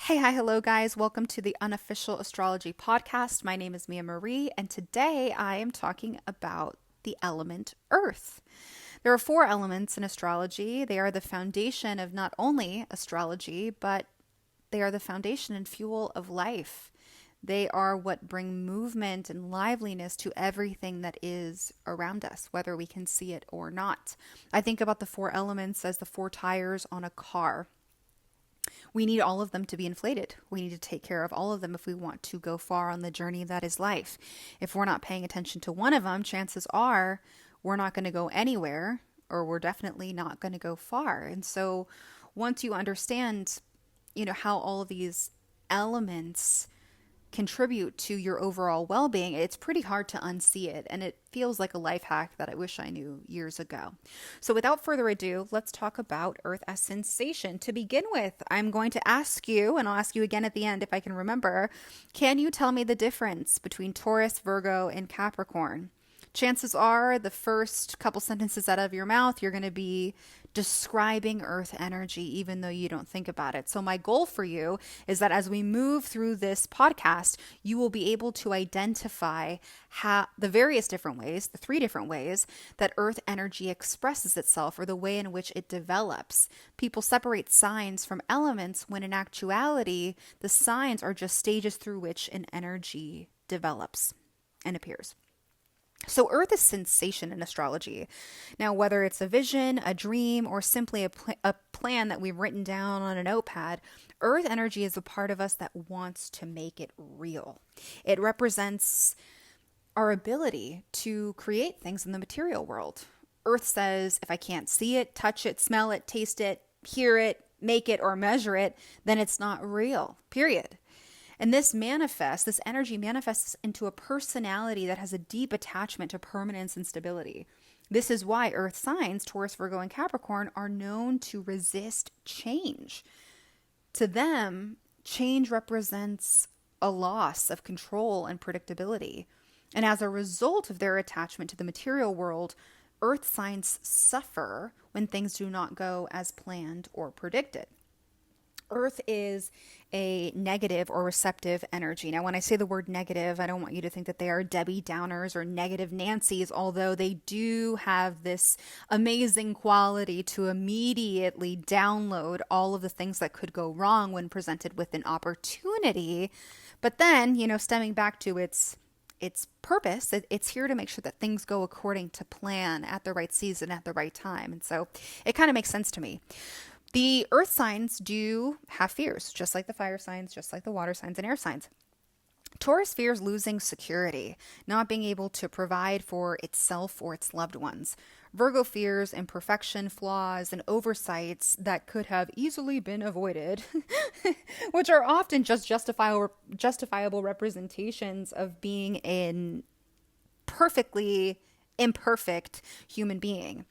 Hey, hi, hello, guys. Welcome to the Unofficial Astrology Podcast. My name is Mia Marie, and today I am talking about the element Earth. There are four elements in astrology. They are the foundation of not only astrology, but they are the foundation and fuel of life. They are what bring movement and liveliness to everything that is around us, whether we can see it or not. I think about the four elements as the four tires on a car. We need all of them to be inflated. We need to take care of all of them if we want to go far on the journey that is life. If we're not paying attention to one of them, chances are we're not going to go anywhere, or we're definitely not going to go far. And so once you understand, how all of these elements contribute to your overall well-being, it's pretty hard to unsee it, and it feels like a life hack that I wish I knew years ago. So without further ado, let's talk about Earth as sensation. To begin with, I'm going to ask you, and I'll ask you again at the end if I can remember, can you tell me the difference between Taurus, Virgo, and Capricorn? Chances are the first couple sentences out of your mouth, you're going to be describing Earth energy, even though you don't think about it. So my goal for you is that as we move through this podcast, you will be able to identify how the various different ways, the three different ways that Earth energy expresses itself, or the way in which it develops. People separate signs from elements when in actuality, the signs are just stages through which an energy develops and appears. So Earth is sensation in astrology. Now, whether it's a vision, a dream, or simply a plan that we've written down on a notepad, Earth energy is a part of us that wants to make it real. It represents our ability to create things in the material world. Earth says, if I can't see it, touch it, smell it, taste it, hear it, make it, or measure it, then it's not real, period. And this energy manifests into a personality that has a deep attachment to permanence and stability. This is why Earth signs, Taurus, Virgo, and Capricorn, are known to resist change. To them, change represents a loss of control and predictability. And as a result of their attachment to the material world, Earth signs suffer when things do not go as planned or predicted. Earth is a negative or receptive energy. Now, when I say the word negative, I don't want you to think that they are Debbie Downers or negative Nancys, although they do have this amazing quality to immediately download all of the things that could go wrong when presented with an opportunity. But then, stemming back to its purpose, it's here to make sure that things go according to plan at the right season, at the right time. And so it kind of makes sense to me. The earth signs do have fears, just like the fire signs, just like the water signs and air signs. Taurus fears losing security, not being able to provide for itself or its loved ones. Virgo fears imperfection, flaws, and oversights that could have easily been avoided, which are often just justifiable representations of being a perfectly imperfect human being.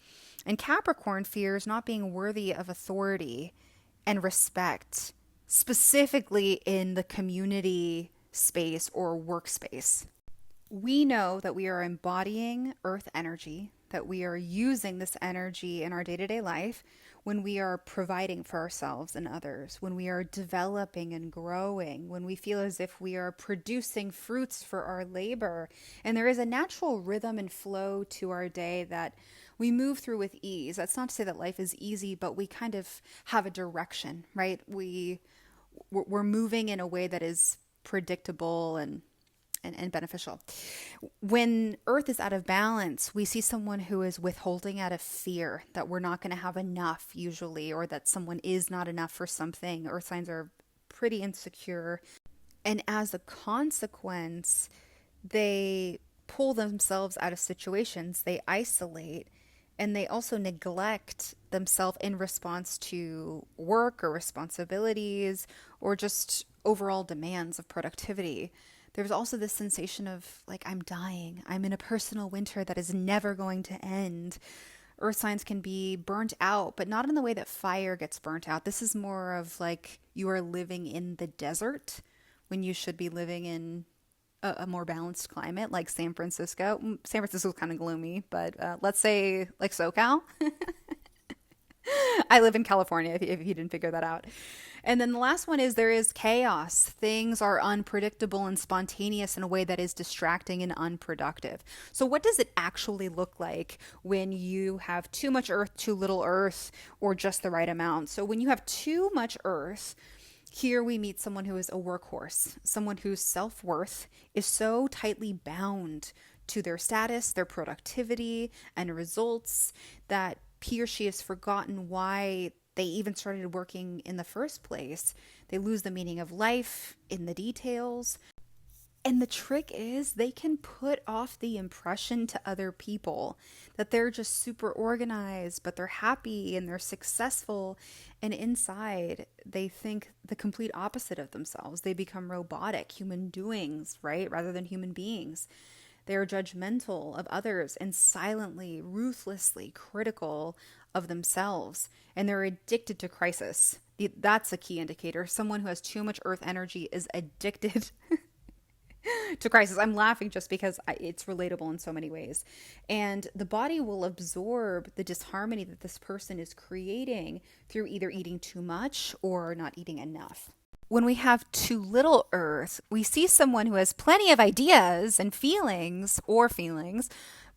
And Capricorn fears not being worthy of authority and respect, specifically in the community space or workspace. We know that we are embodying Earth energy, that we are using this energy in our day-to-day life when we are providing for ourselves and others, when we are developing and growing, when we feel as if we are producing fruits for our labor. And there is a natural rhythm and flow to our day that we move through with ease. That's not to say that life is easy, but we kind of have a direction, right? We're moving in a way that is predictable and beneficial. When Earth is out of balance, we see someone who is withholding out of fear that we're not going to have enough usually, or that someone is not enough for something. Earth signs are pretty insecure. And as a consequence, they pull themselves out of situations, they isolate, and they also neglect themselves in response to work or responsibilities or just overall demands of productivity. There's also this sensation of like, I'm dying. I'm in a personal winter that is never going to end. Earth signs can be burnt out, but not in the way that fire gets burnt out. This is more of like you are living in the desert when you should be living in a more balanced climate like San Francisco. San Francisco's kind of gloomy, but let's say like SoCal. I live in California, if you didn't figure that out. And then the last one is there is chaos. Things are unpredictable and spontaneous in a way that is distracting and unproductive. So what does it actually look like when you have too much earth, too little earth, or just the right amount? So when you have too much earth, here we meet someone who is a workhorse, someone whose self-worth is so tightly bound to their status, their productivity, and results that he or she has forgotten why they even started working in the first place. They lose the meaning of life in the details. And the trick is they can put off the impression to other people that they're just super organized, but they're happy and they're successful. And inside, they think the complete opposite of themselves. They become robotic human doings, right? Rather than human beings. They're judgmental of others and silently, ruthlessly critical of themselves. And they're addicted to crisis. That's a key indicator. Someone who has too much earth energy is addicted to crisis. I'm laughing just because it's relatable in so many ways. And the body will absorb the disharmony that this person is creating through either eating too much or not eating enough. When we have too little earth, we see someone who has plenty of ideas and feelings,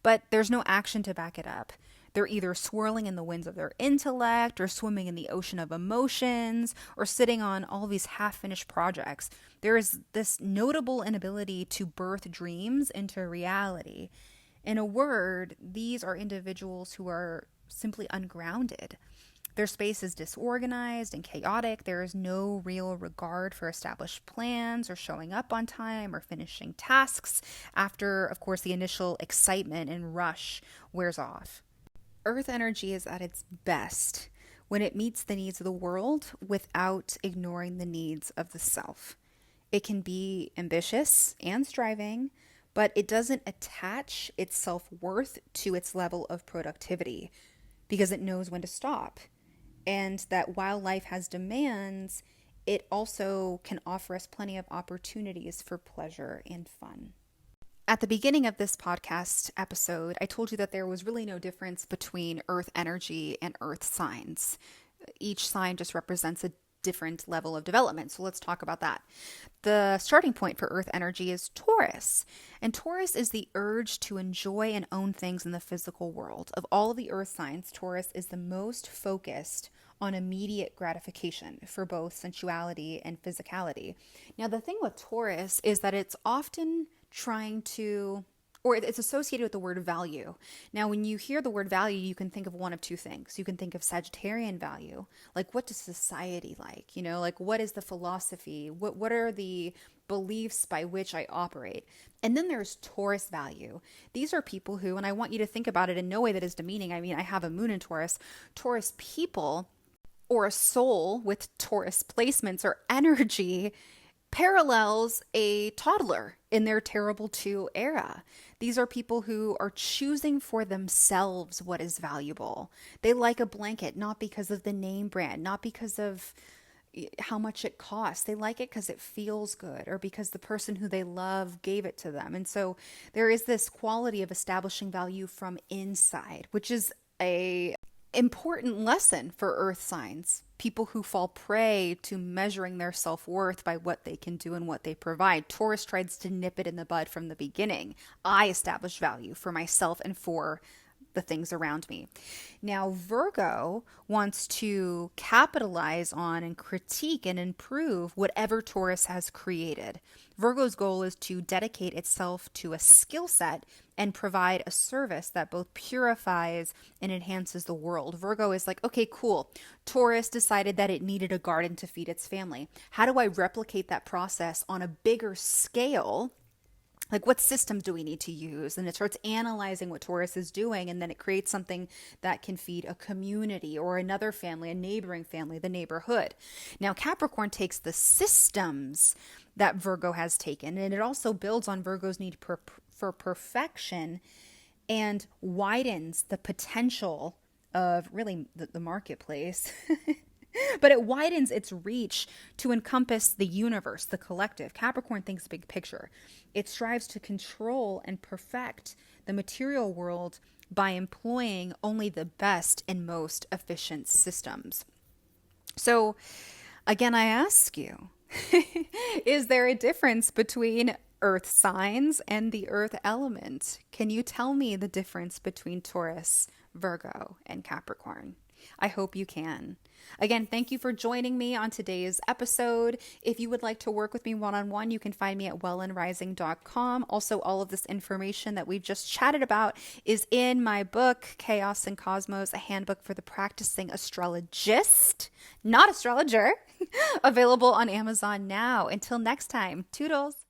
but there's no action to back it up. They're either swirling in the winds of their intellect or swimming in the ocean of emotions or sitting on all these half-finished projects. There is this notable inability to birth dreams into reality. In a word, these are individuals who are simply ungrounded. Their space is disorganized and chaotic. There is no real regard for established plans or showing up on time or finishing tasks after, of course, the initial excitement and rush wears off. Earth energy is at its best when it meets the needs of the world without ignoring the needs of the self. It can be ambitious and striving, but it doesn't attach its self-worth to its level of productivity because it knows when to stop. And that while life has demands, it also can offer us plenty of opportunities for pleasure and fun. At the beginning of this podcast episode, I told you that there was really no difference between earth energy and earth signs. Each sign just represents a different level of development. So let's talk about that. The starting point for earth energy is Taurus. And Taurus is the urge to enjoy and own things in the physical world. Of all of the earth signs, Taurus is the most focused on immediate gratification for both sensuality and physicality. Now, the thing with Taurus is that it's often trying to, or it's associated with the word value. Now, when you hear the word value, you can think of one of two things. You can think of Sagittarian value, like what does society like? Like what is the philosophy? What are the beliefs by which I operate? And then there's Taurus value. These are people who, and I want you to think about it in no way that is demeaning. I mean, I have a moon in Taurus. Taurus people, or a soul with Taurus placements or energy, parallels a toddler in their terrible two era. These are people who are choosing for themselves what is valuable. They like a blanket, not because of the name brand, not because of how much it costs. They like it because it feels good or because the person who they love gave it to them. And so there is this quality of establishing value from inside, which is a important lesson for earth signs, people who fall prey to measuring their self-worth by what they can do and what they provide. Taurus tries to nip it in the bud from the beginning. I establish value for myself and for the things around me. Now, Virgo wants to capitalize on and critique and improve whatever Taurus has created. Virgo's goal is to dedicate itself to a skill set and provide a service that both purifies and enhances the world. Virgo is like, okay, cool. Taurus decided that it needed a garden to feed its family. How do I replicate that process on a bigger scale? Like, what systems do we need to use? And it starts analyzing what Taurus is doing, and then it creates something that can feed a community or another family, a neighboring family, the neighborhood. Now, Capricorn takes the systems that Virgo has taken, and it also builds on Virgo's need for perfection and widens the potential of really the marketplace. But it widens its reach to encompass the universe, the collective. Capricorn thinks big picture. It strives to control and perfect the material world by employing only the best and most efficient systems. So Again, I ask you, is there a difference between earth signs and the earth element? Can you tell me the difference between Taurus, Virgo, and Capricorn? I hope you can. Again, thank you for joining me on today's episode. If you would like to work with me one-on-one, you can find me at wellandrising.com. Also, all of this information that we've just chatted about is in my book, Chaos and Cosmos, a handbook for the practicing astrologist, not astrologer, available on Amazon now. Until next time, toodles.